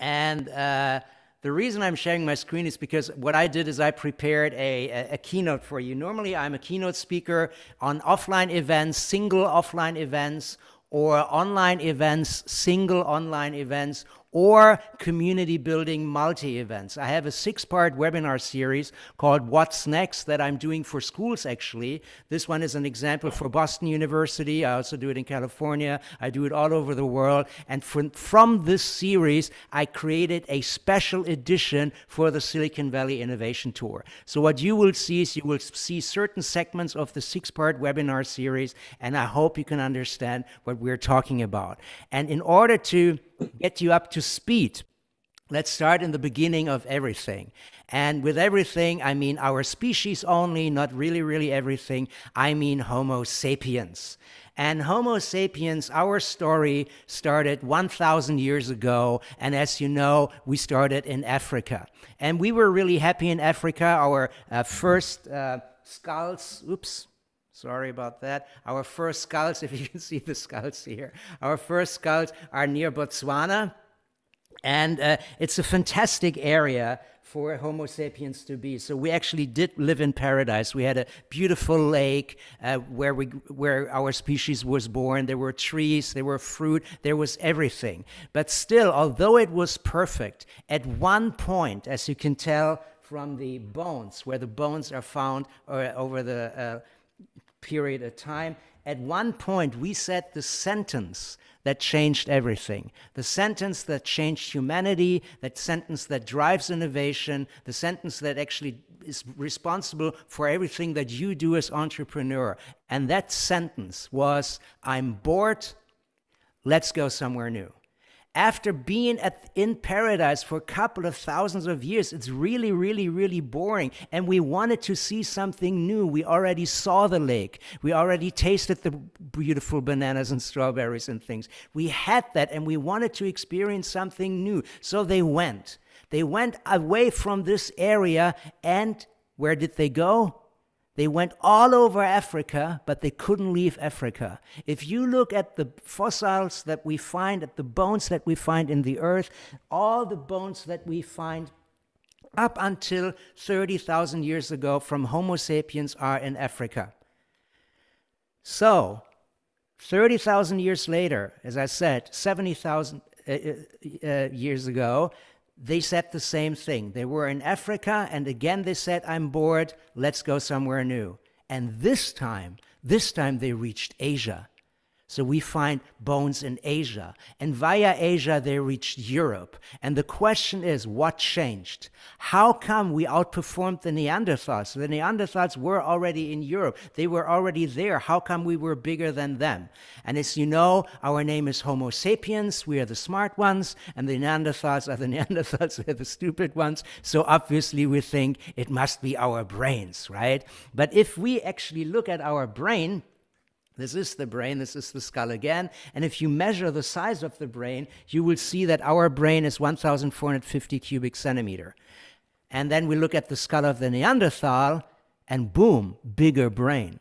And the reason I'm sharing my screen is because what I did is I prepared a keynote for you. Normally, I'm a keynote speaker on offline events, single offline events, or online events, single online events, or community building multi-events. I have a 6-part webinar series called What's Next that I'm doing for schools, actually. This one is an example for Boston University. I also do it in California. I do it all over the world. And from this series, I created a special edition for the Silicon Valley Innovation Tour. So what you will see is you will see certain segments of the 6-part webinar series, and I hope you can understand what we're talking about. And in order to get you up to speed, let's start in the beginning of everything. And with everything, I mean our species only, not really everything. I mean Homo sapiens. And Homo sapiens, our story started 1,000 years ago. And as you know, we started in Africa. And we were really happy in Africa. Our first skulls, oops. Sorry about that. Our first skulls, if you can see the skulls here, our first skulls are near Botswana. And it's a fantastic area for Homo sapiens to be. So we actually did live in paradise. We had a beautiful lake where our species was born. There were trees, there were fruit, there was everything. But still, although it was perfect, at one point, as you can tell from the bones, where the bones are found over the period of time, at one point we said the sentence that changed everything, the sentence that changed humanity, that sentence that drives innovation, the sentence that actually is responsible for everything that you do as entrepreneur. And that sentence was, I'm bored, let's go somewhere new. After being in paradise for a couple of thousands of years, it's really boring. And we wanted to see something new. We already saw the lake. We already tasted the beautiful bananas and strawberries and things. We had that, and we wanted to experience something new. So they went. They went away from this area, and where did they go? They went all over Africa, but they couldn't leave Africa. If you look at the fossils that we find, at the bones that we find in the earth, all the bones that we find up until 30,000 years ago from Homo sapiens are in Africa. So, 30,000 years later, as I said, 70,000 years ago, they said the same thing. They were in Africa, and again they said, I'm bored, let's go somewhere new. And this time they reached Asia. So we find bones in Asia. And via Asia, they reached Europe. And the question is, what changed? How come we outperformed the Neanderthals? The Neanderthals were already in Europe. They were already there. How come we were bigger than them? And as you know, our name is Homo sapiens. We are the smart ones. And the Neanderthals are the Neanderthals. We're the stupid ones. So obviously we think it must be our brains, right? But if we actually look at our brain, this is the brain, this is the skull again. And if you measure the size of the brain, you will see that our brain is 1,450 cubic centimeter. And then we look at the skull of the Neanderthal, and boom, bigger brain.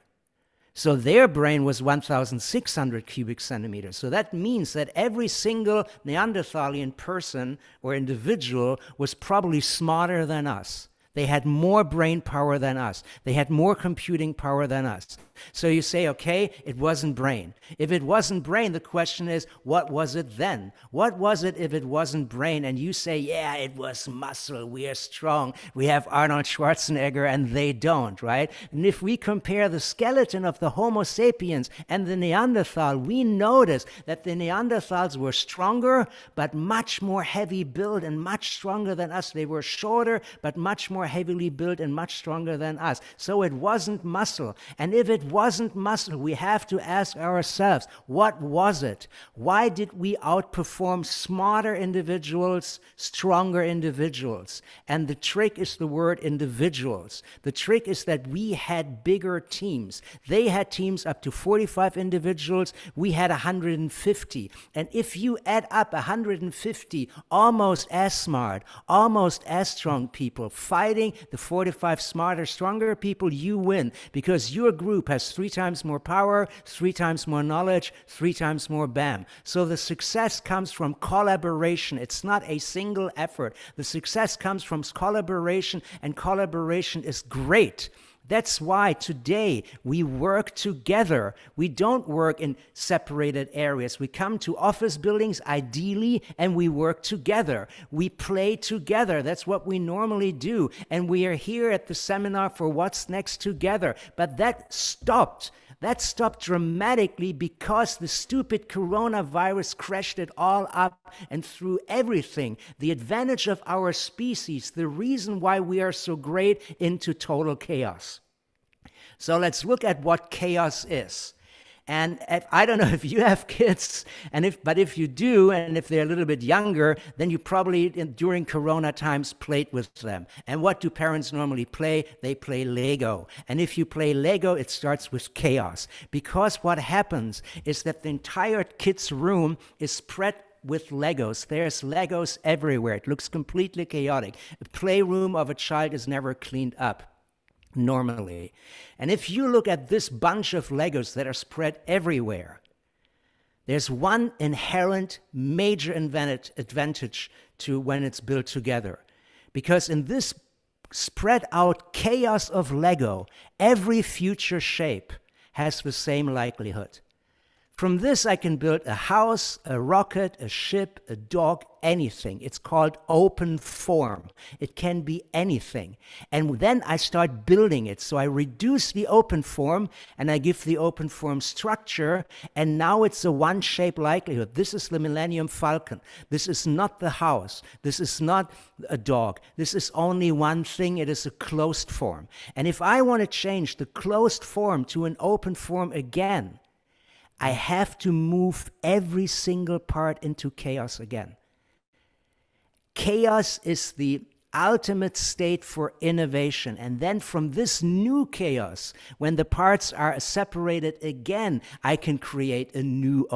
So their brain was 1,600 cubic centimeters. So that means that every single Neanderthalian person or individual was probably smarter than us. They had more brain power than us. They had more computing power than us. So you say, okay, it wasn't brain. If it wasn't brain, the question is, what was it then? What was it if it wasn't brain? And you say, yeah, it was muscle. We are strong. We have Arnold Schwarzenegger, and they don't, right? And if we compare the skeleton of the Homo sapiens and the Neanderthal, we notice that the Neanderthals were stronger, but much more heavy built and much stronger than us. They were shorter, but much more heavily built and much stronger than us. So it wasn't muscle. And if it wasn't muscle, we have to ask ourselves, what was it? Why did we outperform smarter individuals, stronger individuals? And the trick is the word individuals. The trick is that we had bigger teams. They had teams up to 45 individuals. We had 150. And if you add up 150 almost as smart, almost as strong people, 5 fighting the 45 smarter, stronger people, you win, because your group has 3 times more power, 3 times more knowledge, 3 times more BAM. So the success comes from collaboration. It's not a single effort. The success comes from collaboration, and collaboration is great. That's why today we work together. We don't work in separated areas. We come to office buildings ideally and we work together. We play together. That's what we normally do. And we are here at the seminar for What's Next Together. But that stopped. That stopped dramatically because the stupid coronavirus crashed it all up and threw everything. The advantage of our species, the reason why we are so great, into total chaos. So let's look at what chaos is. And I don't know if you have kids, but if you do, and if they're a little bit younger, then you probably, during Corona times, played with them. And what do parents normally play? They play Lego. And if you play Lego, it starts with chaos. Because what happens is that the entire kid's room is spread with Legos. There's Legos everywhere. It looks completely chaotic. The playroom of a child is never cleaned up normally. And if you look at this bunch of Legos that are spread everywhere, there's one inherent major advantage to when it's built together. Because in this spread out chaos of Lego, every future shape has the same likelihood. From this, I can build a house, a rocket, a ship, a dog, anything. It's called open form. It can be anything. And then I start building it. So I reduce the open form and I give the open form structure. And now it's a one-shape likelihood. This is the Millennium Falcon. This is not the house. This is not a dog. This is only one thing. It is a closed form. And if I want to change the closed form to an open form again, I have to move every single part into chaos again. Chaos is the ultimate state for innovation. And then from this new chaos, when the parts are separated again, I can create a new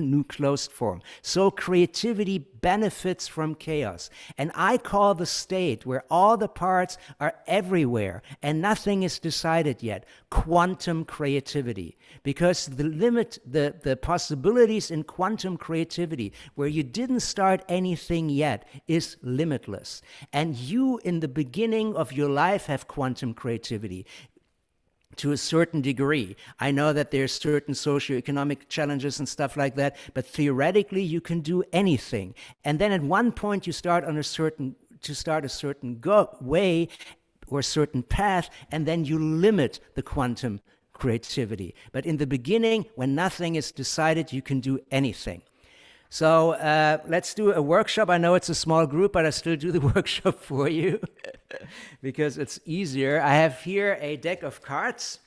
new closed form. So creativity benefits from chaos. And I call the state where all the parts are everywhere and nothing is decided yet, quantum creativity. Because the possibilities in quantum creativity, where you didn't start anything yet, is limitless. And you, in the beginning of your life, have quantum creativity to a certain degree. I know that there's certain socioeconomic challenges and stuff like that, but theoretically you can do anything. And then at one point you start a certain way or a certain path, and then you limit the quantum creativity. But in the beginning, when nothing is decided, you can do anything. So let's do a workshop. I know it's a small group, but I still do the workshop for you because it's easier. I have here a deck of cards.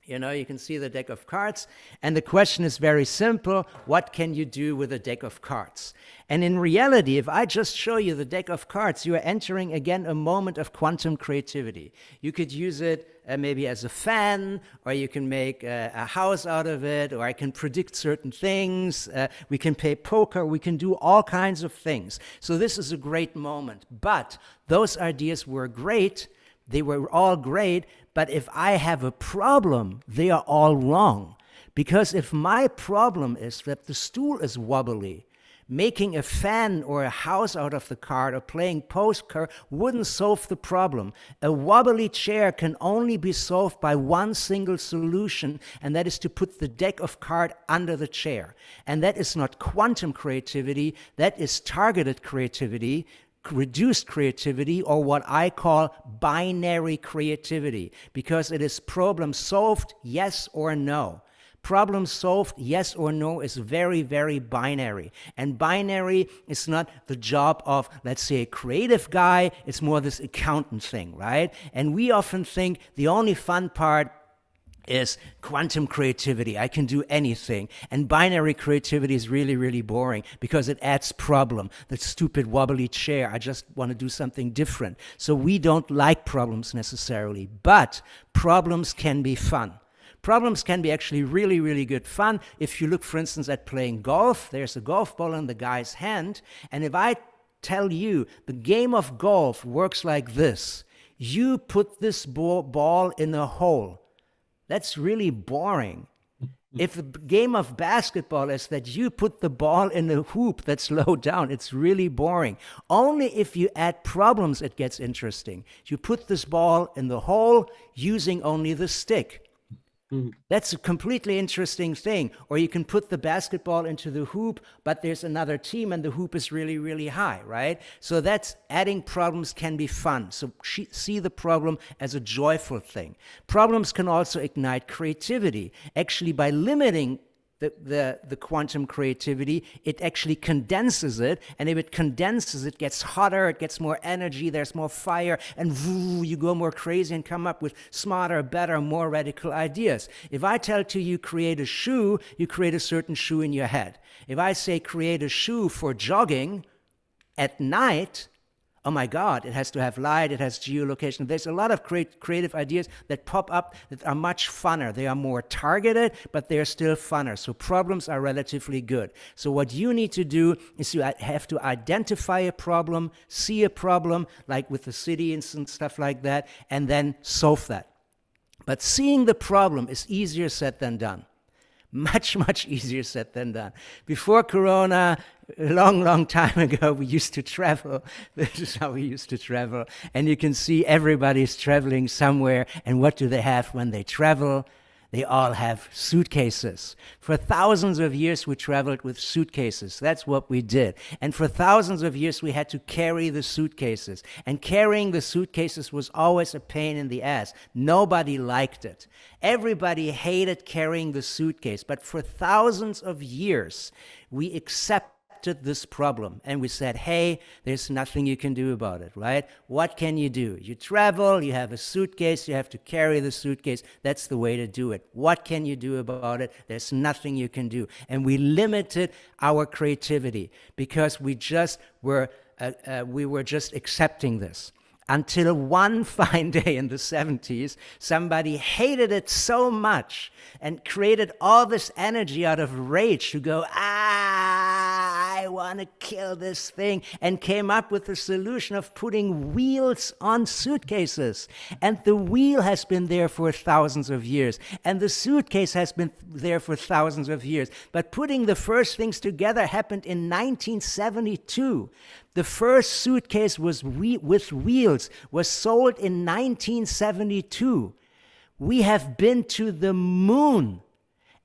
You know, you can see the deck of cards. And the question is very simple. What can you do with a deck of cards? And in reality, if I just show you the deck of cards, you are entering, again, a moment of quantum creativity. You could use it maybe as a fan, or you can make a house out of it, or I can predict certain things. We can play poker. We can do all kinds of things. So this is a great moment. But those ideas were great. They were all great. But if I have a problem, they are all wrong. Because if my problem is that the stool is wobbly, making a fan or a house out of the card or playing poker wouldn't solve the problem. A wobbly chair can only be solved by one single solution, and that is to put the deck of cards under the chair. And that is not quantum creativity, that is targeted creativity, reduced creativity, or what I call binary creativity, because it is problem solved, yes or no. Problem solved, yes or no, is very, very binary. And binary is not the job of, let's say, a creative guy. It's more this accountant thing, right? And we often think the only fun part is quantum creativity. I can do anything. And binary creativity is really, really boring because it adds problem. The stupid wobbly chair, I just want to do something different. So we don't like problems necessarily, but problems can be fun. Problems can be actually really, really good fun. If you look, for instance, at playing golf, there's a golf ball in the guy's hand, and if I tell you the game of golf works like this. You put this ball in a hole. That's really boring. If the game of basketball is that you put the ball in a hoop that's low down, it's really boring. Only if you add problems, it gets interesting. You put this ball in the hole using only the stick. That's a completely interesting thing. Or you can put the basketball into the hoop, but there's another team and the hoop is really, really high, right? So that's adding problems can be fun. So see the problem as a joyful thing. Problems can also ignite creativity. Actually, by limiting the quantum creativity, it actually condenses it, and if it condenses, it gets hotter, it gets more energy, there's more fire, and you go more crazy and come up with smarter, better, more radical ideas. If I tell you create a shoe, you create a certain shoe in your head. If I say create a shoe for jogging at night, oh my God, it has to have light, it has geolocation. There's a lot of creative ideas that pop up that are much funner. They are more targeted, but they're still funner. So problems are relatively good. So what you need to do is you have to identify a problem, see a problem, like with the city and stuff like that, and then solve that. But seeing the problem is easier said than done. Much, much easier said than done. Before Corona, a long, long time ago, we used to travel. This is how we used to travel. And you can see everybody's traveling somewhere. And what do they have when they travel? They all have suitcases. For thousands of years, we traveled with suitcases. That's what we did. And for thousands of years, we had to carry the suitcases. And carrying the suitcases was always a pain in the ass. Nobody liked it. Everybody hated carrying the suitcase. But for thousands of years, we accepted this problem, and we said, hey, there's nothing you can do about it, right? What can you do? You travel, you have a suitcase, you have to carry the suitcase. That's the way to do it. What can you do about it? There's nothing you can do. And we limited our creativity because we were just accepting this. Until one fine day in the 70s, somebody hated it so much and created all this energy out of rage to go, I want to kill this thing, and came up with the solution of putting wheels on suitcases. And the wheel has been there for thousands of years, and the suitcase has been there for thousands of years. But putting the first things together happened in 1972. The first suitcase with wheels was sold in 1972. We have been to the moon.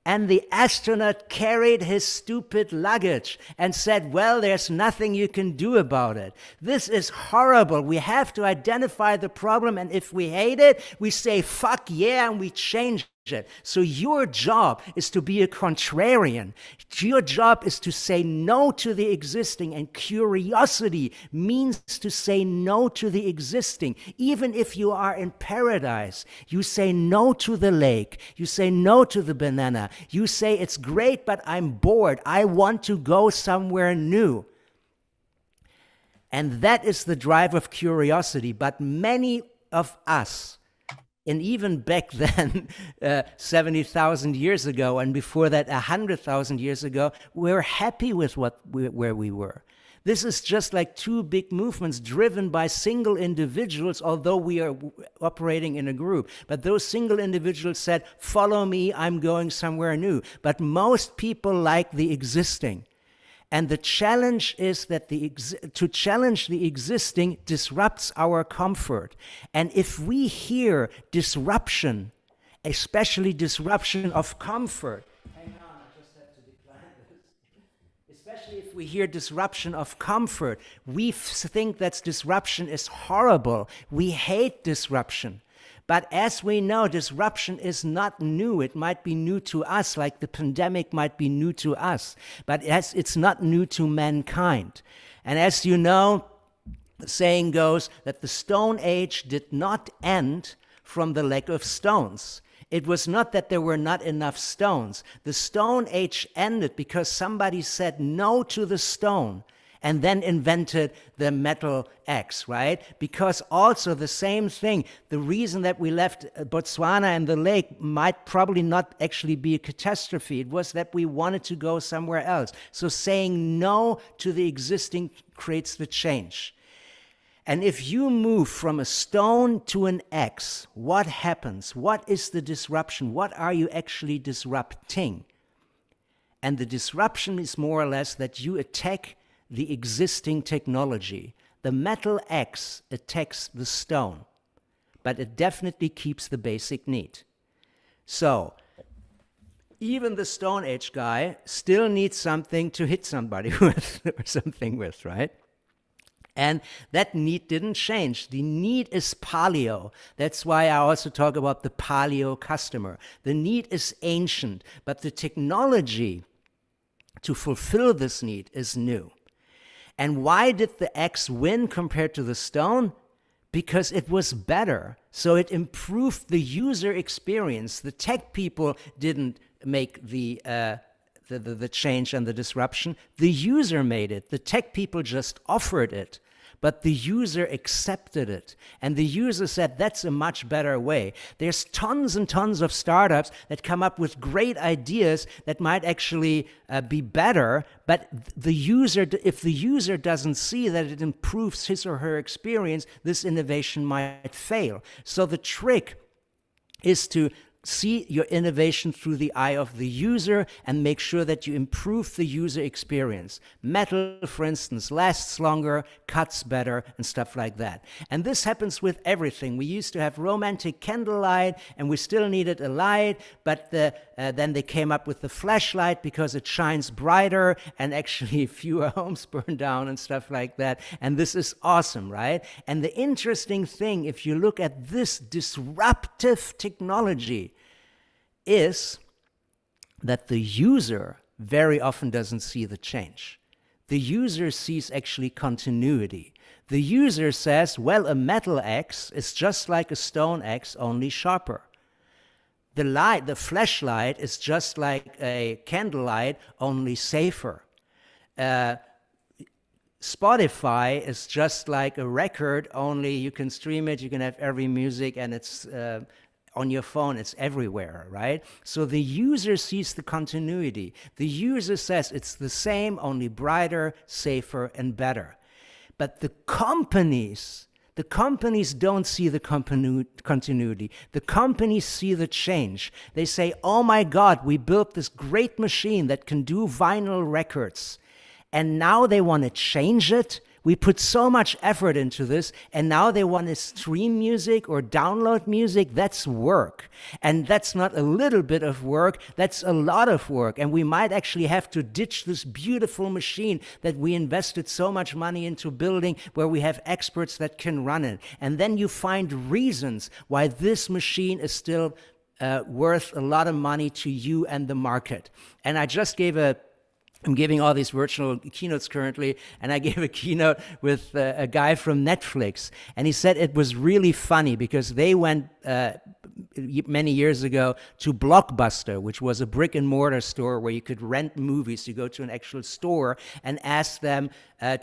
And the astronaut carried his stupid luggage and said, well, there's nothing you can do about it. This is horrible. We have to identify the problem, and if we hate it, we say, fuck yeah, and we change it. So your job is to be a contrarian. Your job is to say no to the existing, and curiosity means to say no to the existing. Even if you are in paradise, you say no to the lake, you say no to the banana, you say it's great, but I'm bored, I want to go somewhere new. And that is the drive of curiosity. But many of us, and even back then, 70,000 years ago, and before that, 100,000 years ago, we're happy with where we were. This is just like two big movements driven by single individuals, although we are operating in a group. But those single individuals said, follow me, I'm going somewhere new. But most people like the existing. And the challenge is that to challenge the existing disrupts our comfort. And if we hear disruption, especially disruption of comfort, hang on, I just have to decline this. Especially if we hear disruption of comfort, we think that disruption is horrible. We hate disruption. But as we know, disruption is not new. It might be new to us, like the pandemic might be new to us. But it's not new to mankind. And as you know, the saying goes that the Stone Age did not end from the lack of stones. It was not that there were not enough stones. The Stone Age ended because somebody said no to the stone. and then invented the metal X, right? Because also the same thing, the reason that we left Botswana and the lake might probably not actually be a catastrophe. It was that we wanted to go somewhere else. So saying no to the existing creates the change. And if you move from a stone to an X, what happens? What is the disruption? What are you actually disrupting? And the disruption is more or less that you attack the existing technology. The metal X attacks the stone, but it definitely keeps the basic need. So even the Stone Age guy still needs something to hit somebody with or something with, right? And that need didn't change. The need is paleo. That's why I also talk about the paleo customer. The need is ancient, but the technology to fulfill this need is new. And why did the X win compared to the stone? Because it was better. So it improved the user experience. The tech people didn't make the change and the disruption. The user made it. The tech people just offered it. But the user accepted it. And the user said, that's a much better way. There's tons and tons of startups that come up with great ideas that might actually be better. But the user, if the user doesn't see that it improves his or her experience, this innovation might fail. So the trick is to see your innovation through the eye of the user and make sure that you improve the user experience. Metal, for instance, lasts longer, cuts better, and stuff like that. And this happens with everything. We used to have romantic candlelight, and we still needed a light, but then they came up with the flashlight because it shines brighter, and actually fewer homes burn down and stuff like that. And this is awesome, right? And the interesting thing, if you look at this disruptive technology, is that the user very often doesn't see the change. The user sees actually continuity. The user says, well, a metal X is just like a stone X, only sharper. The light, the flashlight is just like a candlelight, only safer. Spotify is just like a record, only you can stream it, you can have every music, and it's on your phone, it's everywhere, right? So the user sees the continuity. The user says it's the same, only brighter, safer, and better. But the companies don't see the continuity. The companies see the change. They say, oh my God, we built this great machine that can do vinyl records. And now they want to change it. We put so much effort into this, and now they want to stream music or download music. That's work. And that's not a little bit of work, that's a lot of work. And we might actually have to ditch this beautiful machine that we invested so much money into building, where we have experts that can run it. And then you find reasons why this machine is still worth a lot of money to you and the market. And I just gave I'm giving all these virtual keynotes currently, and I gave a keynote with a guy from Netflix, and he said it was really funny because they went many years ago to Blockbuster, which was a brick and mortar store where you could rent movies. You go to an actual store and ask them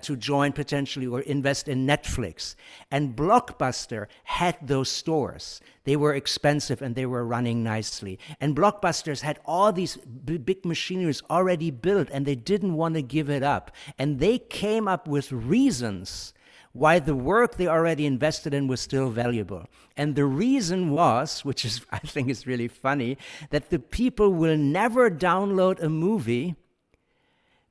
to join potentially or invest in Netflix. And Blockbuster had those stores. They were expensive and they were running nicely. And Blockbusters had all these big machineries already built, and they didn't want to give it up. And they came up with reasons why the work they already invested in was still valuable. And the reason was, which is I think is really funny, that the people will never download a movie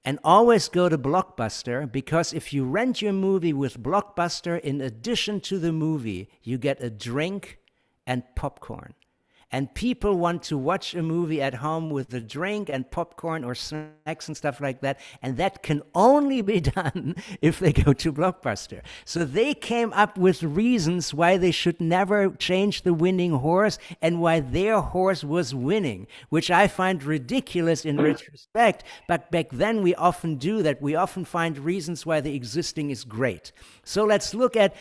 and always go to Blockbuster, because if you rent your movie with Blockbuster, in addition to the movie, you get a drink and popcorn. And people want to watch a movie at home with a drink and popcorn or snacks and stuff like that. And that can only be done if they go to Blockbuster. So they came up with reasons why they should never change the winning horse and why their horse was winning, which I find ridiculous in retrospect. But back then we often do that. We often find reasons why the existing is great. So let's look at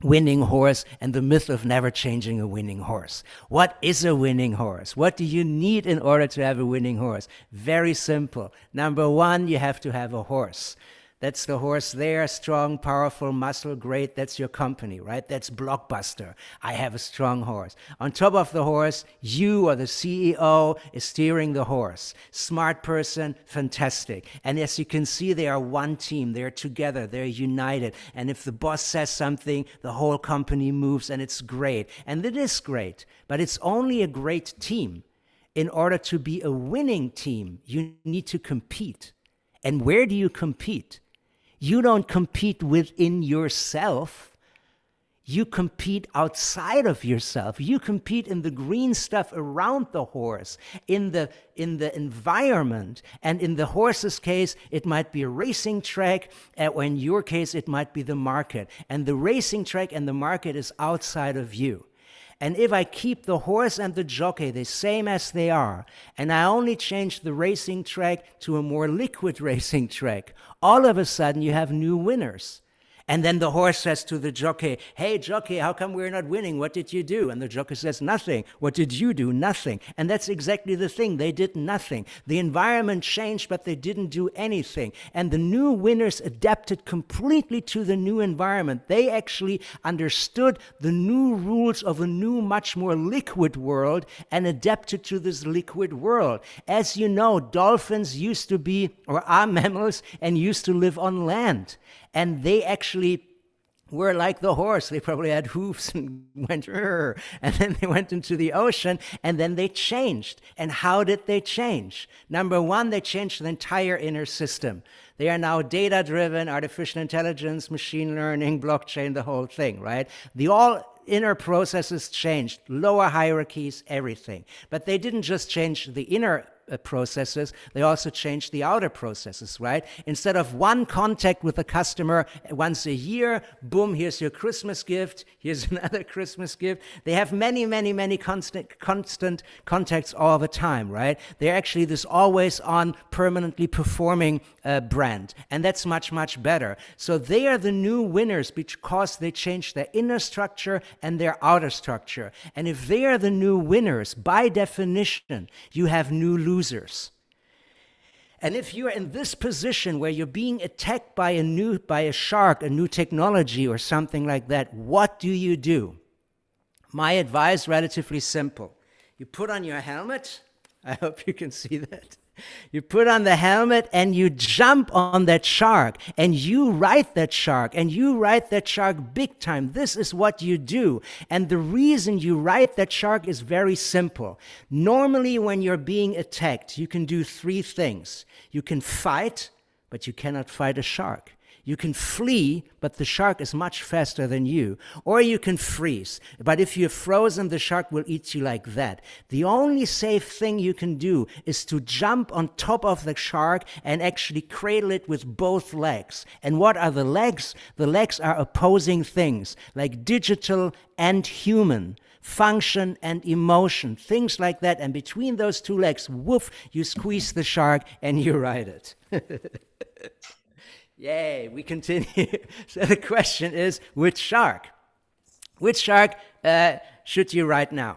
winning horse and the myth of never changing a winning horse. What is a winning horse? What do you need in order to have a winning horse? Very simple. Number one, you have to have a horse. That's the horse there, strong, powerful, muscle, great. That's your company, right? That's Blockbuster. I have a strong horse. On top of the horse, you or the CEO is steering the horse. Smart person, fantastic. And as you can see, they are one team. They're together. They're united. And if the boss says something, the whole company moves, and it's great. And it is great, but it's only a great team. In order to be a winning team, you need to compete. And where do you compete? You don't compete within yourself. You compete outside of yourself. You compete in the green stuff around the horse, in the environment. And in the horse's case, it might be a racing track, or in your case, it might be the market. And the racing track and the market is outside of you. And if I keep the horse and the jockey the same as they are, and I only change the racing track to a more liquid racing track, all of a sudden you have new winners. And then the horse says to the jockey, hey, jockey, how come we're not winning? What did you do? And the jockey says, nothing. What did you do? Nothing. And that's exactly the thing. They did nothing. The environment changed, but they didn't do anything. And the new winners adapted completely to the new environment. They actually understood the new rules of a new, much more liquid world and adapted to this liquid world. As you know, dolphins used to be, or are mammals, and used to live on land. And they actually were like the horse. They probably had hooves and went, and then they went into the ocean, and then they changed. And how did they change? Number one, they changed the entire inner system. They are now data-driven, artificial intelligence, machine learning, blockchain, the whole thing, right? The all inner processes changed, lower hierarchies, everything. But they didn't just change the inner processes, they also change the outer processes, right? Instead of one contact with the customer once a year, boom, here's your Christmas gift, here's another Christmas gift. They have many, many, many constant contacts all the time, right? They're actually this always on, permanently performing brand. And that's much, much better. So they are the new winners because they change their inner structure and their outer structure. And if they are the new winners, by definition, you have new losers. And if you're in this position where you're being attacked by a shark, a new technology or something like that, what do you do? My advice, relatively simple. You put on your helmet. I hope you can see that. You put on the helmet and you jump on that shark and you ride that shark and you ride that shark big time. This is what you do. And the reason you ride that shark is very simple. Normally when you're being attacked, you can do three things. You can fight, but you cannot fight a shark. You can flee, but the shark is much faster than you. Or you can freeze. But if you're frozen, the shark will eat you like that. The only safe thing you can do is to jump on top of the shark and actually cradle it with both legs. And what are the legs? The legs are opposing things, like digital and human, function and emotion, things like that. And between those two legs, woof, you squeeze the shark and you ride it. Yay, we continue. So the question is, which shark? Which shark should you ride now?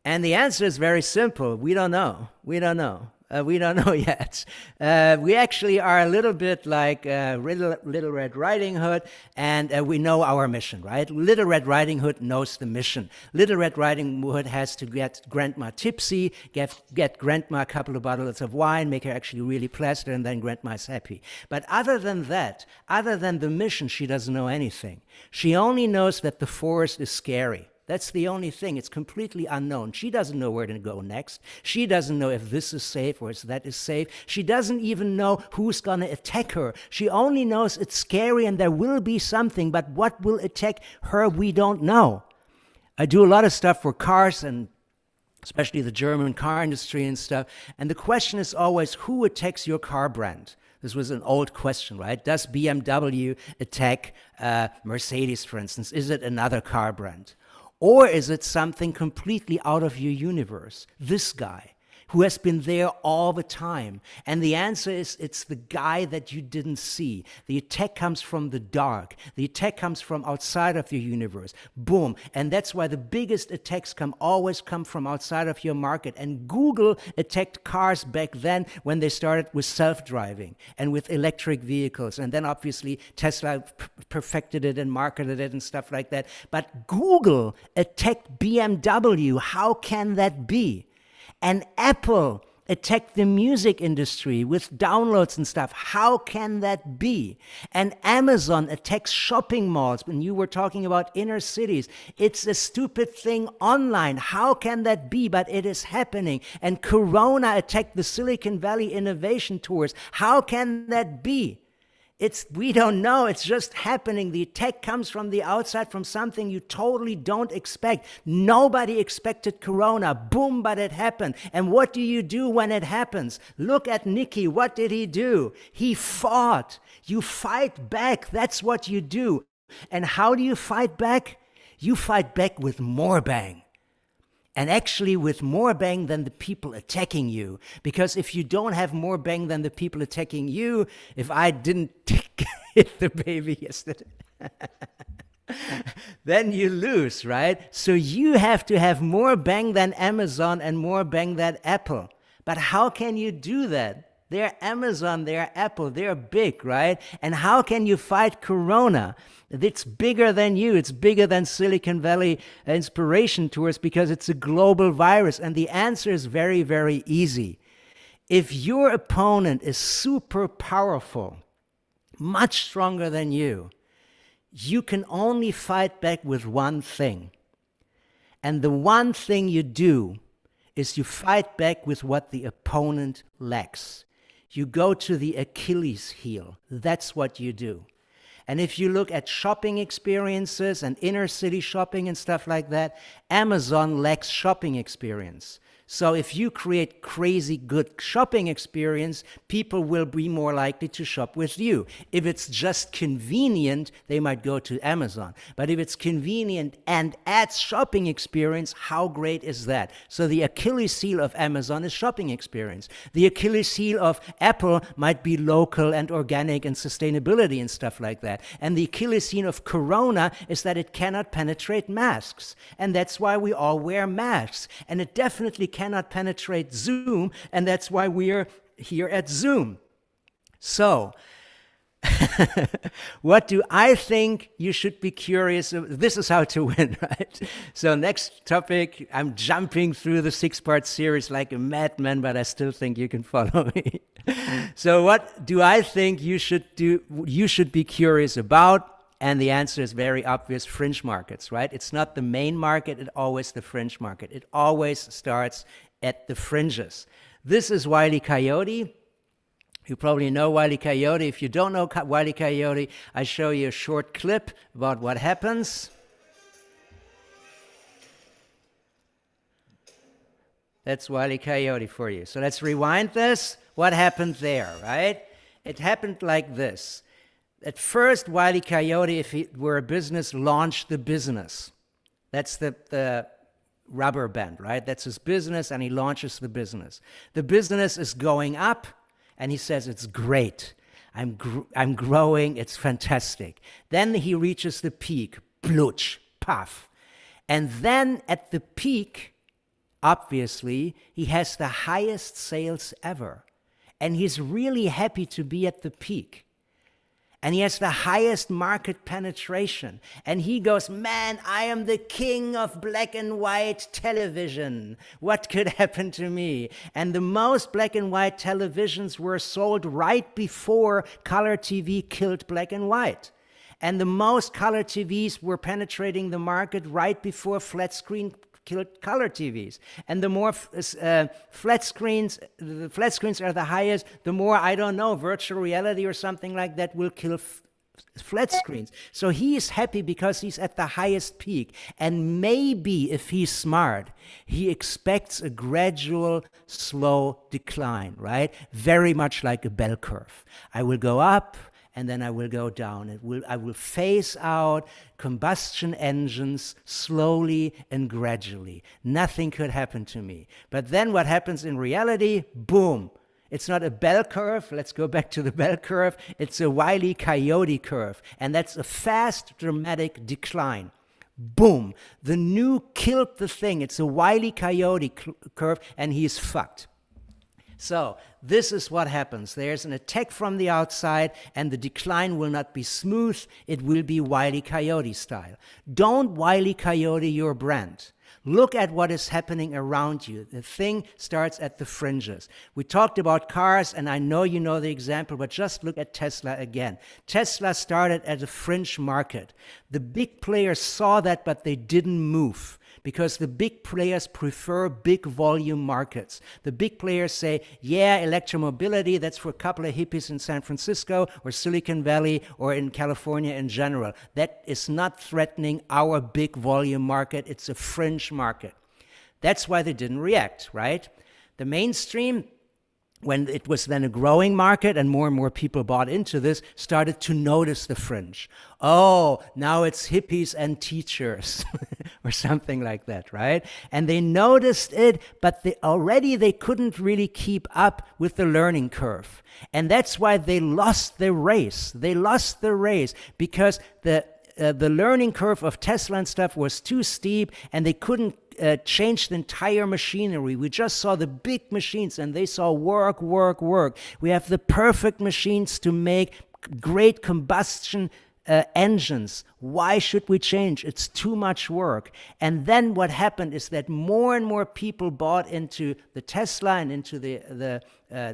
And the answer is very simple. We don't know. We don't know. We don't know yet. We actually are a little bit like Little Red Riding Hood, and we know our mission, right? Little Red Riding Hood knows the mission. Little Red Riding Hood has to get Grandma tipsy, get Grandma a couple of bottles of wine, make her actually really pleasant, and then Grandma's happy. But other than that, other than the mission, she doesn't know anything. She only knows that the forest is scary. That's the only thing. It's completely unknown. She doesn't know where to go next. She doesn't know if this is safe or if that is safe. She doesn't even know who's going to attack her. She only knows it's scary and there will be something, but what will attack her, we don't know. I do a lot of stuff for cars and especially the German car industry and stuff. And the question is always, who attacks your car brand? This was an old question, right? Does BMW attack Mercedes, for instance? Is it another car brand? Or is it something completely out of your universe? This guy, who has been there all the time? And the answer is it's the guy that you didn't see. The attack comes from the dark. The attack comes from outside of your universe. Boom. And that's why the biggest attacks always come from outside of your market. And Google attacked cars back then when they started with self-driving and with electric vehicles. And then obviously Tesla perfected it and marketed it and stuff like that. But Google attacked BMW. How can that be? And Apple attacked the music industry with downloads and stuff. How can that be? And Amazon attacks shopping malls. When you were talking about inner cities, it's a stupid thing online. How can that be? But it is happening. And Corona attacked the Silicon Valley Innovation Tours. How can that be? We don't know, it's just happening. The attack comes from the outside, from something you totally don't expect. Nobody expected Corona, boom, but it happened. And what do you do when it happens? Look at Nicky, what did he do? He fought. You fight back, that's what you do. And how do you fight back? You fight back with more bang. And actually with more bang than the people attacking you. Because if you don't have more bang than the people attacking you, if I didn't hit the baby yesterday, then you lose, right? So you have to have more bang than Amazon and more bang than Apple. But how can you do that? They're Amazon, they're Apple, they're big, right? And how can you fight Corona? It's bigger than you. It's bigger than Silicon Valley Inspiration Tours because it's a global virus. And the answer is very, very easy. If your opponent is super powerful, much stronger than you can only fight back with one thing. And the one thing you do is you fight back with what the opponent lacks. You go to the Achilles heel. That's what you do. And if you look at shopping experiences and inner city shopping and stuff like that, Amazon lacks shopping experience. So if you create crazy good shopping experience, people will be more likely to shop with you. If it's just convenient, they might go to Amazon. But if it's convenient and adds shopping experience, how great is that? So the Achilles heel of Amazon is shopping experience. The Achilles heel of Apple might be local and organic and sustainability and stuff like that. And the Achilles heel of Corona is that it cannot penetrate masks. And that's why we all wear masks. And it definitely cannot penetrate Zoom, and that's why we're here at Zoom. So, what do I think you should be curious of? This is how to win, right? So next topic, I'm jumping through the 6-part series like a madman, but I still think you can follow me. So what do I think you should do? You should be curious about? And the answer is very obvious, fringe markets, right? It's not the main market, it's always the fringe market. It always starts at the fringes. This is Wile E. Coyote. You probably know Wile E. Coyote. If you don't know Wile E. Coyote, I show you a short clip about what happens. That's Wile E. Coyote for you. So let's rewind this. What happened there, right? It happened like this. At first, Wile E. Coyote, if he were a business, launched the business. That's the rubber band, right? That's his business, and he launches the business. The business is going up, and he says, it's great. I'm growing, it's fantastic. Then he reaches the peak, blutch, puff. And then at the peak, obviously, he has the highest sales ever. And he's really happy to be at the peak. And he has the highest market penetration. And he goes, man, I am the king of black and white television. What could happen to me? And the most black and white televisions were sold right before color TV killed black and white. And the most color TVs were penetrating the market right before flat screen killed color TVs. And the more flat screens are the highest, the more, I don't know, virtual reality or something like that will kill flat screens. So he is happy because he's at the highest peak. And maybe if he's smart, he expects a gradual, slow decline, right? Very much like a bell curve. I will go up, and then I will go down. I will phase out combustion engines slowly and gradually. Nothing could happen to me. But then what happens in reality? Boom. It's not a bell curve. Let's go back to the bell curve. It's a Wile E. Coyote curve. And that's a fast, dramatic decline. Boom. The new killed the thing. It's a Wile E. Coyote curve, and he's fucked. So this is what happens. There's an attack from the outside, and the decline will not be smooth. It will be Wile E. Coyote style. Don't Wile E. Coyote your brand. Look at what is happening around you. The thing starts at the fringes. We talked about cars, and I know you know the example, but just look at Tesla again. Tesla started at a fringe market. The big players saw that, but they didn't move, because the big players prefer big volume markets. The big players say, yeah, electromobility, that's for a couple of hippies in San Francisco or Silicon Valley or in California in general. That is not threatening our big volume market. It's a fringe market. That's why they didn't react, right? The mainstream, when it was then a growing market and more people bought into this, started to notice the fringe. Oh, now it's hippies and teachers or something like that, right? And they noticed it, but they couldn't really keep up with the learning curve. And that's why they lost the race. They lost the race because the learning curve of Tesla and stuff was too steep, and they couldn't change the entire machinery. We just saw the big machines, and they saw work. We have the perfect machines to make great combustion engines. Why should we change? It's too much work. And then what happened is that more and more people bought into the Tesla and into the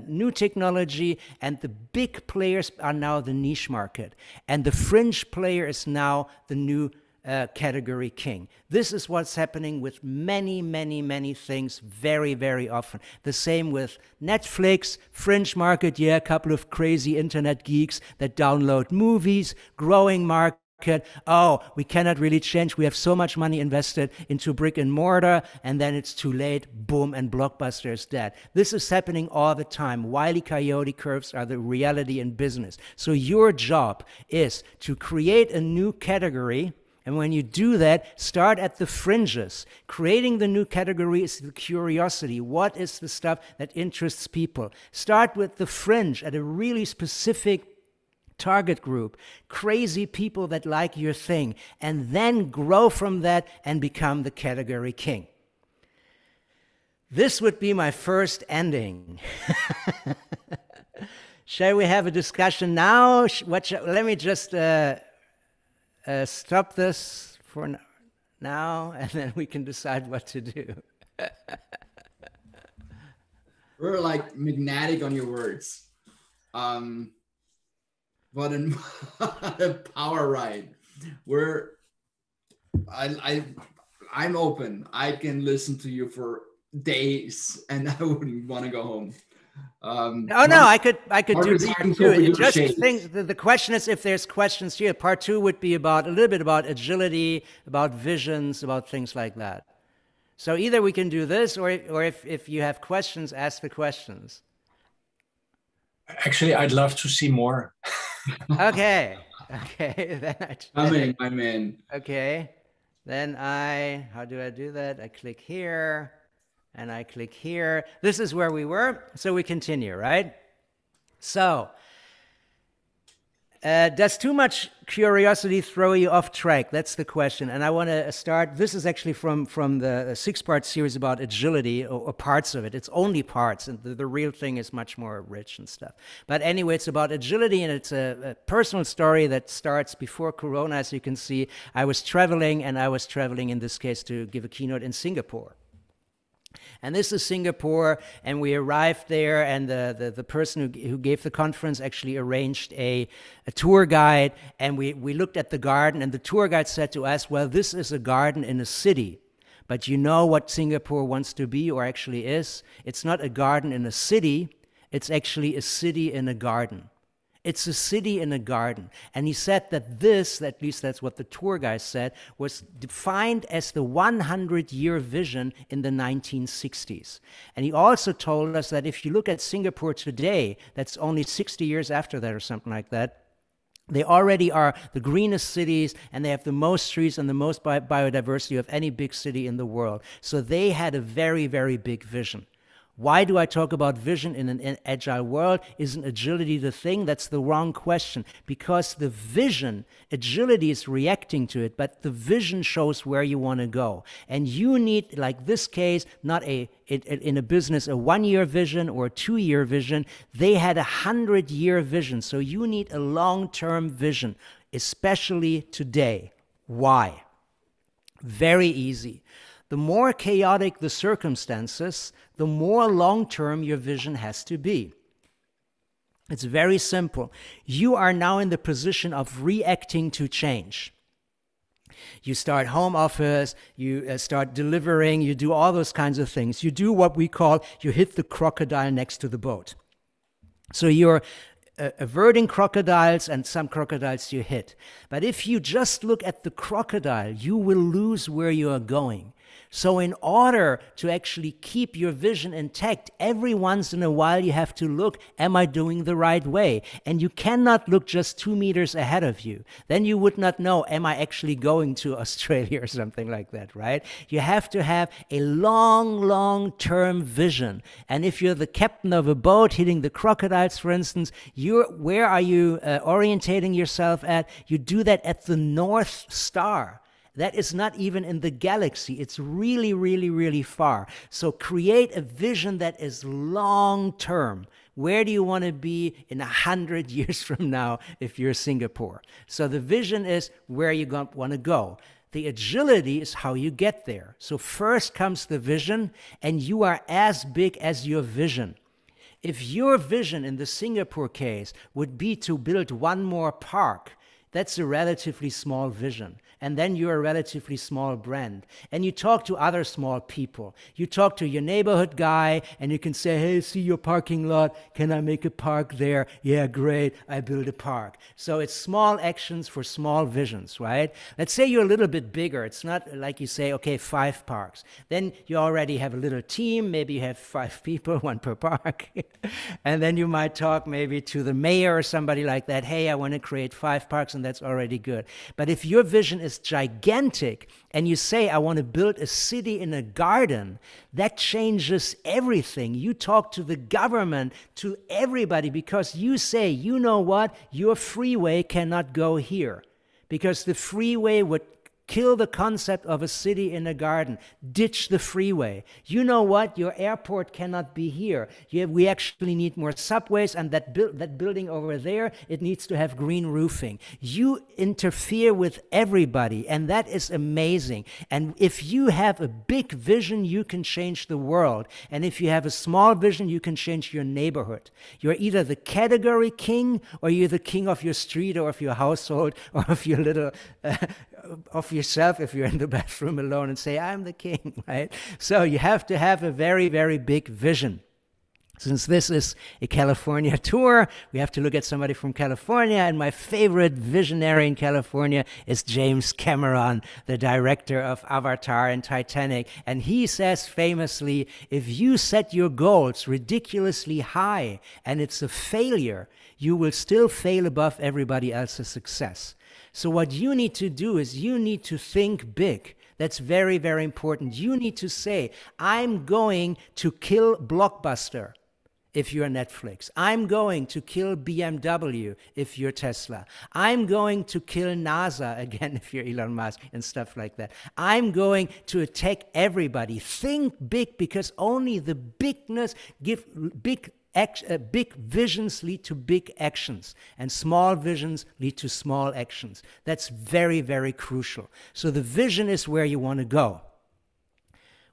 new technology, and the big players are now the niche market, and the fringe player is now the new category king. This is what's happening with many things very, very often. The same with Netflix, fringe market, yeah, a couple of crazy internet geeks that download movies, growing market. Oh, we cannot really change. We have so much money invested into brick and mortar, and then it's too late. Boom, and Blockbuster is dead. This is happening all the time. Wile E. Coyote curves are the reality in business. So your job is to create a new category. And when you do that, start at the fringes. Creating the new category is the curiosity. What is the stuff that interests people? Start with the fringe at a really specific target group, crazy people that like your thing, and then grow from that and become the category king. This would be my first ending. Shall we have a discussion now? Let me just stop this for now, and then we can decide what to do. We're like magnetic on your words. What a power ride. I'm open. I can listen to you for days, and I wouldn't want to go home. I could do part two. Just think the question is if there's questions here. Part two would be a little bit about agility, about visions, about things like that. So either we can do this, or if you have questions, ask the questions. Actually, I'd love to see more. Okay. Coming, my man. Okay. Then how do I do that? I click here. And I click here. This is where we were, so we continue, right? So, does too much curiosity throw you off track? That's the question. And I want to start, this is actually from the 6-part series about agility, or parts of it. It's only parts, and the real thing is much more rich and stuff. But anyway, it's about agility, and it's a personal story that starts before Corona. As you can see, I was traveling in this case to give a keynote in Singapore. And this is Singapore, and we arrived there, and the person who gave the conference actually arranged a tour guide, and we looked at the garden, and the tour guide said to us, well, this is a garden in a city, but you know what Singapore wants to be, or actually is? It's not a garden in a city, it's actually a city in a garden. It's a city in a garden. And he said that this, at least that's what the tour guy said, was defined as the 100-year vision in the 1960s. And he also told us that if you look at Singapore today, that's only 60 years after that or something like that, They already are the greenest cities, and they have the most trees and the most biodiversity of any big city in the world. So they had a very, very big vision. Why do I talk about vision in an agile world? Isn't agility the thing? That's the wrong question. Because the vision, agility is reacting to it, but the vision shows where you want to go. And you need, like this case, not in a business, a 1-year vision or a 2-year vision. They had a 100-year vision. So you need a long-term vision, especially today. Why? Very easy. The more chaotic the circumstances, the more long-term your vision has to be. It's very simple. You are now in the position of reacting to change. You start home office, you start delivering, you do all those kinds of things. You do what we call, you hit the crocodile next to the boat. So you're averting crocodiles, and some crocodiles you hit. But if you just look at the crocodile, you will lose where you are going. So in order to actually keep your vision intact, every once in a while you have to look, am I doing the right way? And you cannot look just 2 meters ahead of you. Then you would not know, am I actually going to Australia or something like that, right? You have to have a long-term vision. And if you're the captain of a boat hitting the crocodiles, for instance, where are you orientating yourself at? You do that at the North Star. That is not even in the galaxy. It's really, really, really far. So create a vision that is long-term. Where do you want to be in 100 years from now if you're Singapore? So the vision is where you want to go. The agility is how you get there. So first comes the vision, and you are as big as your vision. If your vision in the Singapore case would be to build one more park, that's a relatively small vision. And then you're a relatively small brand. And you talk to other small people. You talk to your neighborhood guy, and you can say, hey, see your parking lot? Can I make a park there? Yeah, great, I build a park. So it's small actions for small visions, right? Let's say you're a little bit bigger. It's not like you say, okay, 5 parks. Then you already have a little team. Maybe you have 5 people, 1 per park. And then you might talk maybe to the mayor or somebody like that. Hey, I want to create 5 parks, and that's already good. But if your vision is gigantic, and you say, I want to build a city in a garden, that changes everything. You talk to the government, to everybody, because you say, you know what, your freeway cannot go here, because the freeway would kill the concept of a city in a garden. Ditch the freeway. You know what? Your airport cannot be here. We actually need more subways, and that building over there, it needs to have green roofing. You interfere with everybody, and that is amazing. And if you have a big vision, you can change the world. And if you have a small vision, you can change your neighborhood. You're either the category king, or you're the king of your street, or of your household, or of your little of yourself if you're in the bathroom alone and say, I'm the king, right? So you have to have a very, very big vision. Since this is a California tour, we have to look at somebody from California, and my favorite visionary in California is James Cameron, the director of Avatar and Titanic. And he says famously, if you set your goals ridiculously high and it's a failure, you will still fail above everybody else's success. So what you need to do is you need to think big. That's very, very important. You need to say, I'm going to kill Blockbuster if you're Netflix. I'm going to kill BMW if you're Tesla. I'm going to kill NASA, again, if you're Elon Musk and stuff like that. I'm going to attack everybody. Think big, because only the bigness give big visions lead to big actions, and small visions lead to small actions. That's very, very crucial. So the vision is where you want to go.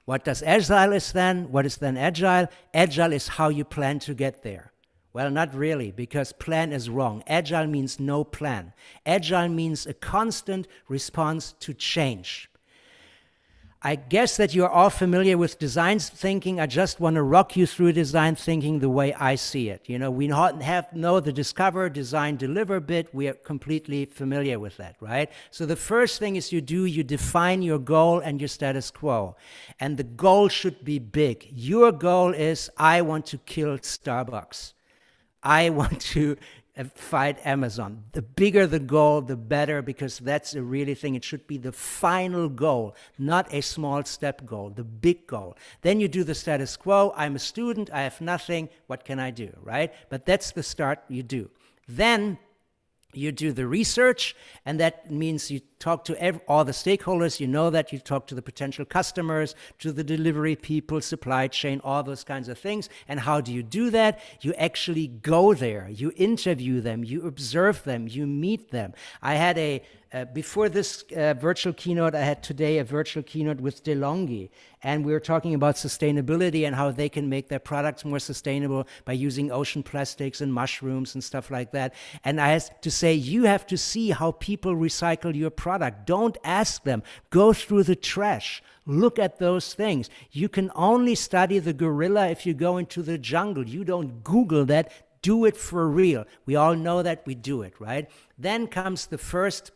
What does agile is then? What is then agile? Agile is how you plan to get there. Well, not really, because plan is wrong. Agile means no plan. Agile means a constant response to change. I guess that you're all familiar with design thinking. I just want to rock you through design thinking the way I see it. You know, we know the discover, design, deliver bit. We are completely familiar with that, right? So the first thing is you define your goal and your status quo. And the goal should be big. Your goal is, I want to kill Starbucks. I want to fight Amazon. The bigger the goal, the better, because that's a really thing. It should be the final goal, not a small step goal, the big goal. Then you do the status quo. I'm a student, I have nothing, what can I do, right? But that's the start you do. Then you do the research, and that means you talk to all the stakeholders. You know that you talk to the potential customers, to the delivery people, supply chain, all those kinds of things. And how do you do that? You actually go there. You interview them. You observe them. You meet them. I had before this virtual keynote, I had today a virtual keynote with DeLonghi, and we were talking about sustainability and how they can make their products more sustainable by using ocean plastics and mushrooms and stuff like that. And I had to say, you have to see how people recycle your product. Don't ask them. Go through the trash. Look at those things. You can only study the gorilla if you go into the jungle. You don't Google that. Do it for real. We all know that. We do it, right? Then comes the first.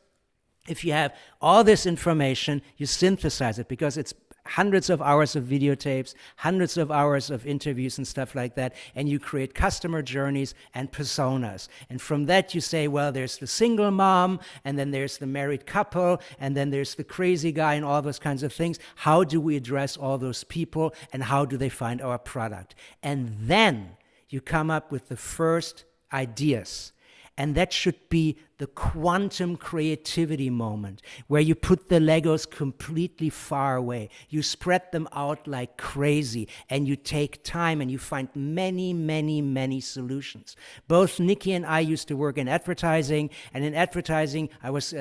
If you have all this information, you synthesize it, because it's hundreds of hours of videotapes, hundreds of hours of interviews and stuff like that, and you create customer journeys and personas. And from that you say, well, there's the single mom, and then there's the married couple, and then there's the crazy guy, and all those kinds of things. How do we address all those people, and how do they find our product? And then you come up with the first ideas. And that should be the quantum creativity moment, where you put the Legos completely far away. You spread them out like crazy, and you take time, and you find many, many, many solutions. Both Nikki and I used to work in advertising, and in advertising, I was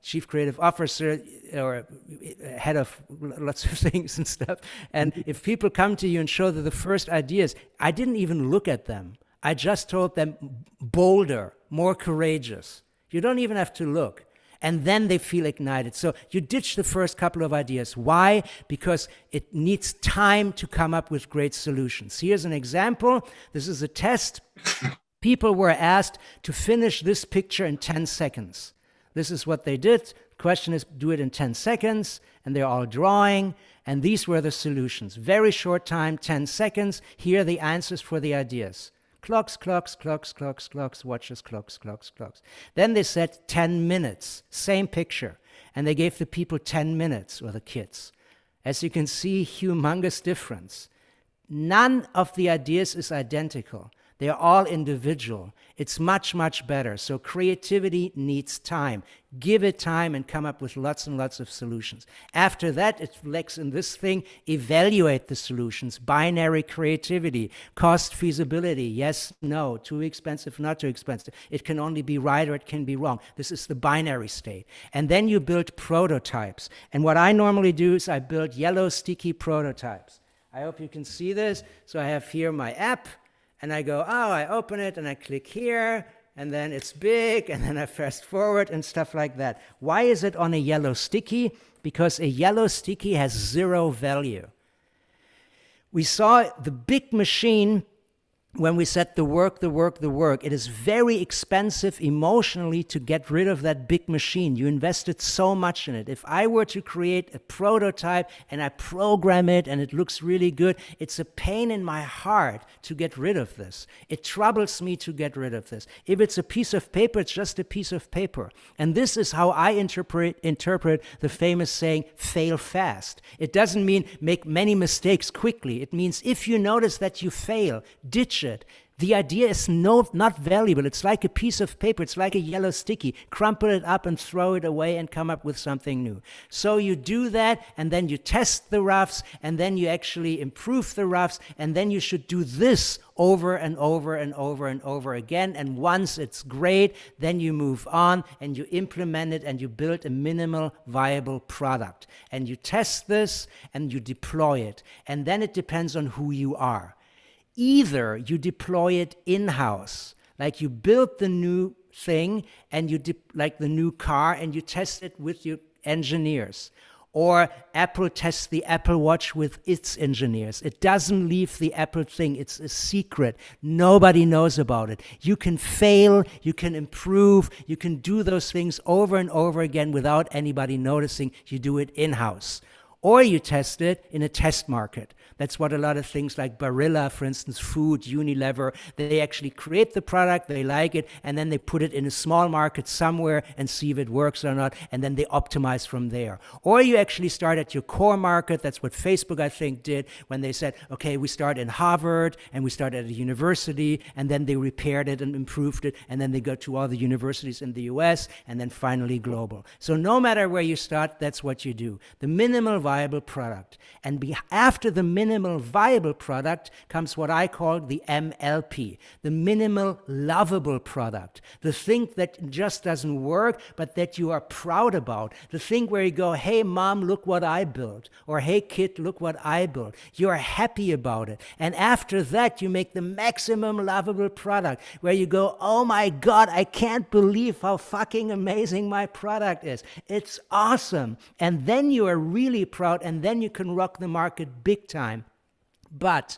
chief creative officer or head of lots of things and stuff. And if people come to you and show them the first ideas, I didn't even look at them. I just told them bolder, more courageous. You don't even have to look. And then they feel ignited. So you ditch the first couple of ideas. Why? Because it needs time to come up with great solutions. Here's an example. This is a test. People were asked to finish this picture in 10 seconds. This is what they did. The question is, do it in 10 seconds. And they're all drawing. And these were the solutions. Very short time, 10 seconds. Here are the answers for the ideas. Clocks, clocks, clocks, clocks, clocks, watches, clocks, clocks, clocks. Then they said 10 minutes, same picture. And they gave the people 10 minutes, or the kids. As you can see, humongous difference. None of the ideas is identical. They're all individual. It's much, much better. So creativity needs time. Give it time and come up with lots and lots of solutions. After that, it lacks in this thing, evaluate the solutions. Binary creativity, cost feasibility, yes, no, too expensive, not too expensive. It can only be right or it can be wrong. This is the binary state. And then you build prototypes. And what I normally do is I build yellow sticky prototypes. I hope you can see this. So I have here my app. And I go, oh, I open it, and I click here, and then it's big, and then I fast forward and stuff like that. Why is it on a yellow sticky? Because a yellow sticky has 0 value. We saw the big machine when we said the work. It is very expensive emotionally to get rid of that big machine. You invested so much in it. If I were to create a prototype and I program it and it looks really good, it's a pain in my heart to get rid of this. It troubles me to get rid of this. If it's a piece of paper, it's just a piece of paper. And this is how I interpret the famous saying, fail fast. It doesn't mean make many mistakes quickly. It means if you notice that you fail, ditch it. The idea is not valuable. It's like a piece of paper. It's like a yellow sticky. Crumple it up and throw it away and come up with something new. So you do that, and then you test the roughs, and then you actually improve the roughs, and then you should do this over and over and over and over again. And once it's great, then you move on and you implement it and you build a minimal viable product. And you test this and you deploy it. And then it depends on who you are. Either you deploy it in-house, like you build the new thing and you like the new car and you test it with your engineers. Or Apple tests the Apple Watch with its engineers. It doesn't leave the Apple thing. It's a secret. Nobody knows about it. You can fail, you can improve, you can do those things over and over again without anybody noticing. You do it in-house. Or you test it in a test market. That's what a lot of things like Barilla, for instance, food, Unilever, they actually create the product, they like it, and then they put it in a small market somewhere and see if it works or not, and then they optimize from there. Or you actually start at your core market. That's what Facebook, I think, did when they said, okay, we start in Harvard and we start at a university, and then they repaired it and improved it, and then they go to all the universities in the US, and then finally global. So no matter where you start, that's what you do. The minimal viable product. And after the minimal viable product comes what I call the MLP, the minimal lovable product. The thing that just doesn't work, but that you are proud about. The thing where you go, hey mom, look what I built. Or hey kid, look what I built. You're happy about it. And after that, you make the maximum lovable product where you go, oh my God, I can't believe how fucking amazing my product is. It's awesome. And then you are really proud, and then you can rock the market big time. But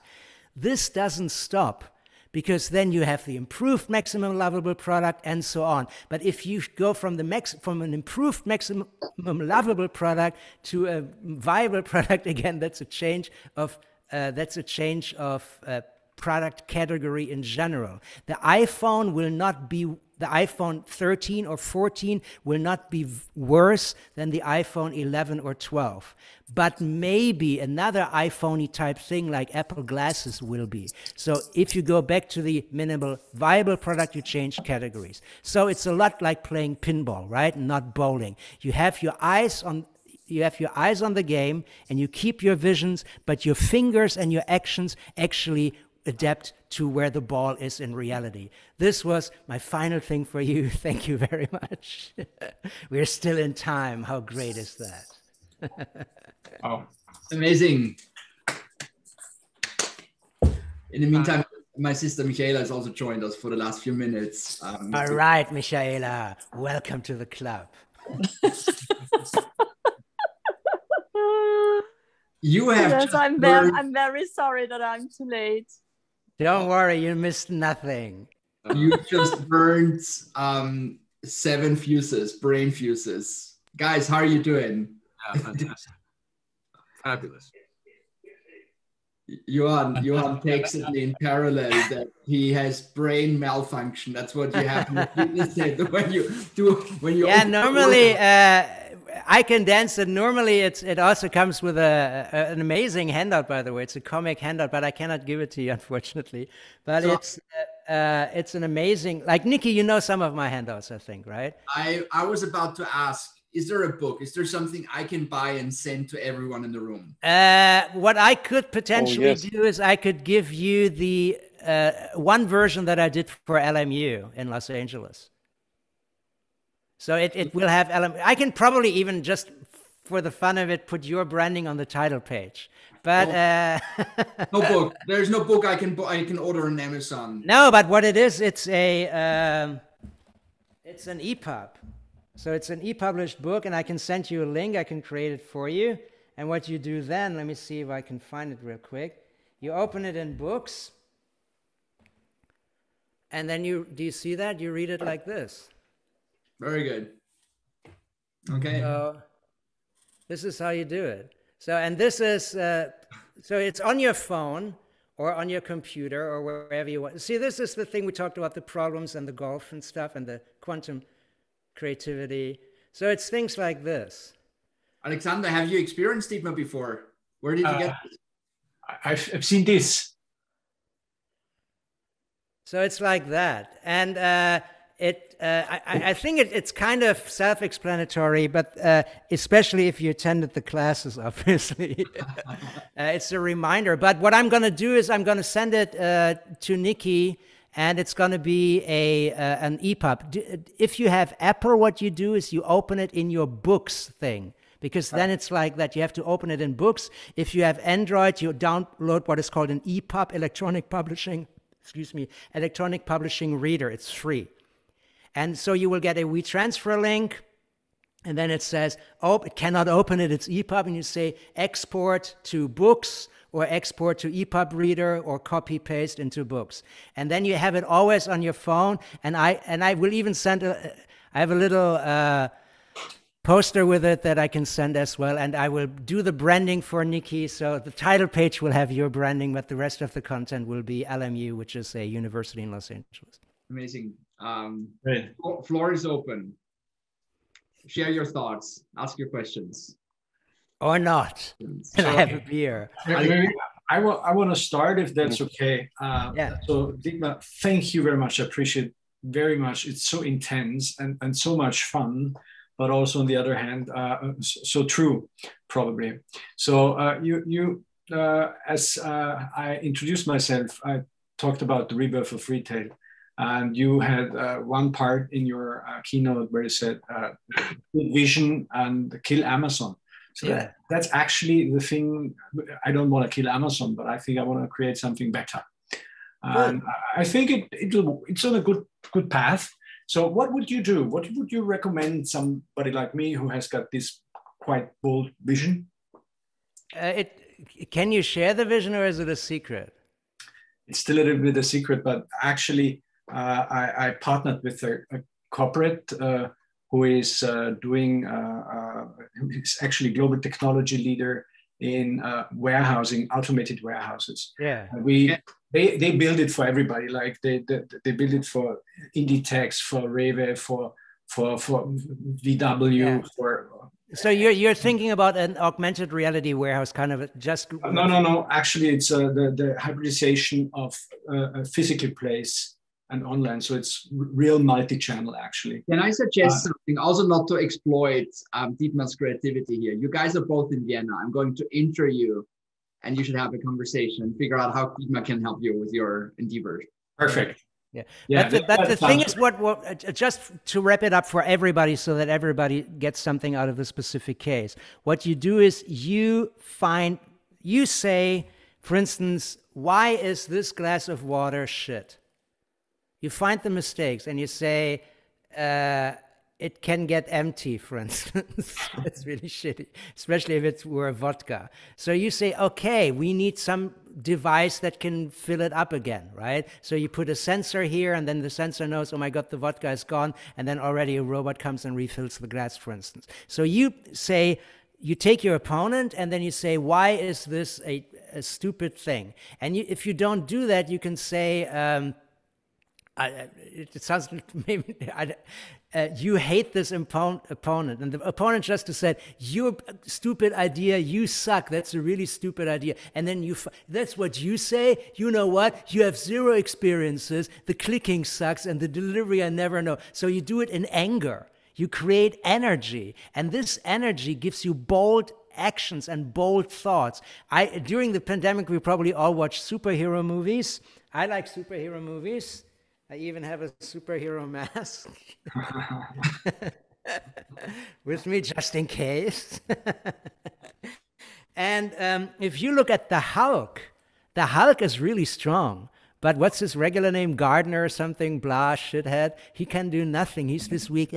this doesn't stop, because then you have the improved maximum lovable product and so on. But if you go from an improved maximum lovable product to a viable product, again, that's a change of product category in general. The iPhone 13 or 14 will not be worse than the iPhone 11 or 12. But maybe another iPhone-y type thing like Apple glasses will be. So if you go back to the minimal viable product, you change categories. So it's a lot like playing pinball, right? Not bowling. You have your eyes on the game, and you keep your visions, but your fingers and your actions actually adapt to where the ball is in reality. This was my final thing for you. Thank you very much. We're still in time. How great is that? Oh, amazing. In the meantime, my sister Michaela has also joined us for the last few minutes. All right, Michaela, welcome to the club. You have yes, I'm very sorry that I'm too late. Don't worry, you missed nothing. You just burned 7 fuses, brain fuses. Guys, how are you doing? Yeah, fantastic. Fabulous. Johan takes it in parallel that he has brain malfunction. That's what you have when you yeah, normally I can dance, and normally it also comes with an amazing handout, by the way. It's a comic handout, but I cannot give it to you, unfortunately. But so, it's an amazing, like Nikki, you know some of my handouts, I think, right? I was about to ask, is there a book? Is there something I can buy and send to everyone in the room? What I could potentially do is I could give you the one version that I did for LMU in Los Angeles. So it will have I can probably even, just for the fun of it, put your branding on the title page. But no book. There's no book I can order on Amazon. No, but what it is, it's an EPUB. So it's an e-published book, and I can send you a link. I can create it for you. And what you do then, let me see if I can find it real quick. You open it in Books, and then do you see that? You read it like this. Very good. Okay. So this is how you do it. So, and this is, so it's on your phone or on your computer or wherever you want. See, this is the thing we talked about, the problems and the golf and stuff and the quantum creativity. So it's things like this. Alexander, have you experienced Dietmar before? Where did you get this? I've seen this. So it's like that. And I think it's kind of self-explanatory, but especially if you attended the classes, obviously. It's a reminder. But what I'm going to do is I'm going to send it to Nikki, and it's going to be an EPUB. If you have Apple, what you do is you open it in your Books thing, because then it's like that. You have to open it in Books. If you have Android, you download what is called an EPUB, electronic publishing reader. It's free. And so you will get a WeTransfer link, and then it says, oh, it cannot open it, it's EPUB, and you say export to Books, or export to EPUB reader, or copy paste into Books. And then you have it always on your phone, and I will even send I have a little poster with it that I can send as well. And I will do the branding for Nikki. So the title page will have your branding, but the rest of the content will be LMU, which is a university in Los Angeles. Amazing. Great. Floor is open. Share your thoughts. Ask your questions. Or not. And I have a beer. I want to start, if that's okay. Yeah. So Dietmar, thank you very much. I appreciate very much. It's so intense and so much fun, but also on the other hand, so true, probably. So as I introduced myself, I talked about the rebirth of retail. And you had one part in your keynote where you said, vision and kill Amazon. So that's actually the thing. I don't want to kill Amazon, but I think I want to create something better. And I think it's on a good path. So what would you do? What would you recommend somebody like me who has got this quite bold vision? Can you share the vision, or is it a secret? It's still a little bit a secret, but actually I partnered with a corporate who is he's actually global technology leader in warehousing, automated warehouses. Yeah. They build it for everybody. Like they build it for Inditex, for Rewe, for VW, for. So you're thinking about an augmented reality warehouse, kind of just. No. Actually, it's the hybridization of a physical place and online. So it's real multi-channel, actually. Can I suggest something? Also, not to exploit Dietmar's creativity here. You guys are both in Vienna. I'm going to intro you, and you should have a conversation and figure out how Dietmar can help you with your endeavors. Perfect. Yeah. But the thing is, what just to wrap it up for everybody, so that everybody gets something out of the specific case. What you do is you say, for instance, why is this glass of water shit? You find the mistakes and you say, it can get empty, for instance. It's really shitty, especially if it were vodka. So you say, okay, we need some device that can fill it up again, right? So you put a sensor here, and then the sensor knows, oh my God, the vodka is gone. And then already a robot comes and refills the glass, for instance. So you say, you take your opponent and then you say, why is this a stupid thing? And if you don't do that, you can say, it sounds maybe you hate this opponent, and the opponent just said, "Your stupid idea, you suck. That's a really stupid idea." And then that's what you say. You know what? You have zero experiences. The clicking sucks, and the delivery I never know. So you do it in anger. You create energy, and this energy gives you bold actions and bold thoughts. During the pandemic, we probably all watched superhero movies. I like superhero movies. I even have a superhero mask with me just in case. And if you look at the Hulk is really strong. But what's his regular name? Gardner or something? Blah, shithead. He can do nothing. He's this weak.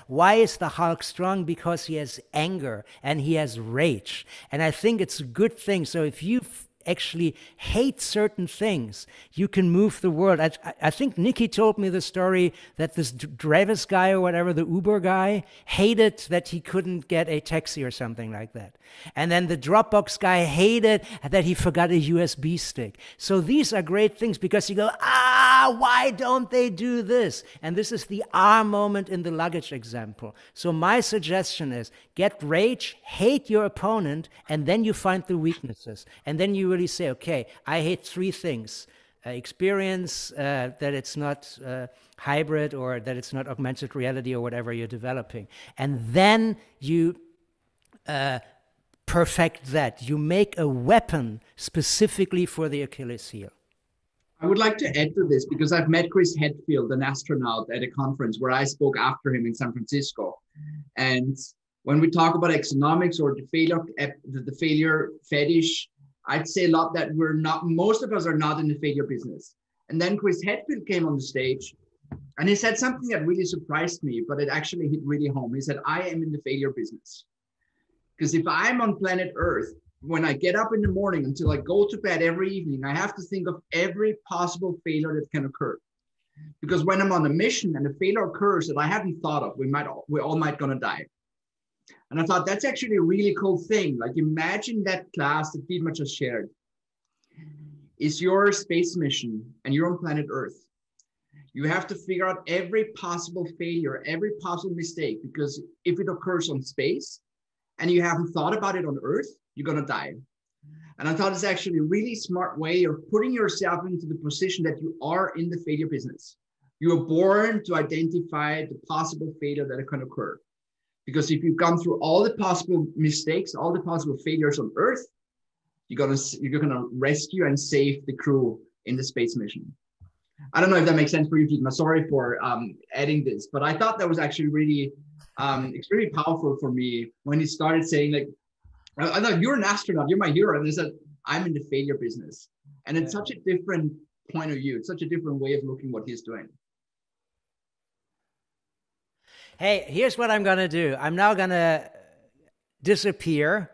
Why is the Hulk strong? Because he has anger and he has rage. And I think it's a good thing. So if you actually hate certain things, you can move the world. I think Nikki told me the story that this Travis guy or whatever, the Uber guy, hated that he couldn't get a taxi or something like that. And then the Dropbox guy hated that he forgot a USB stick. So these are great things because you go, why don't they do this? And this is the moment in the luggage example. So my suggestion is get rage, hate your opponent, and then you find the weaknesses. And then you really say, okay, I hate three things. Experience, that it's not hybrid or that it's not augmented reality or whatever you're developing. And then you perfect that. You make a weapon specifically for the Achilles heel. I would like to add to this because I've met Chris Hadfield, an astronaut, at a conference where I spoke after him in San Francisco. And when we talk about economics or the failure fetish, I'd say a lot that most of us are not in the failure business. And then Chris Hadfield came on the stage and he said something that really surprised me, but it actually hit really home. He said, I am in the failure business. Because if I'm on planet Earth, when I get up in the morning until I go to bed every evening, I have to think of every possible failure that can occur. Because when I'm on a mission and a failure occurs that I hadn't thought of, we all might gonna die. And I thought that's actually a really cool thing. Like imagine that class that Dietmar just shared is your space mission and you're on planet Earth. You have to figure out every possible failure, every possible mistake, because if it occurs on space and you haven't thought about it on Earth, you're gonna die. And I thought it's actually a really smart way of putting yourself into the position that you are in the failure business. You are born to identify the possible failure that can occur. Because if you've gone through all the possible mistakes, all the possible failures on Earth, you're gonna rescue and save the crew in the space mission. I don't know if that makes sense for you, Dietmar. Sorry for adding this, but I thought that was actually really extremely powerful for me when he started saying, like, I thought you're an astronaut, you're my hero, and they said I'm in the failure business, and it's such a different point of view. It's such a different way of looking what he's doing. Hey, here's what I'm going to do. I'm now going to disappear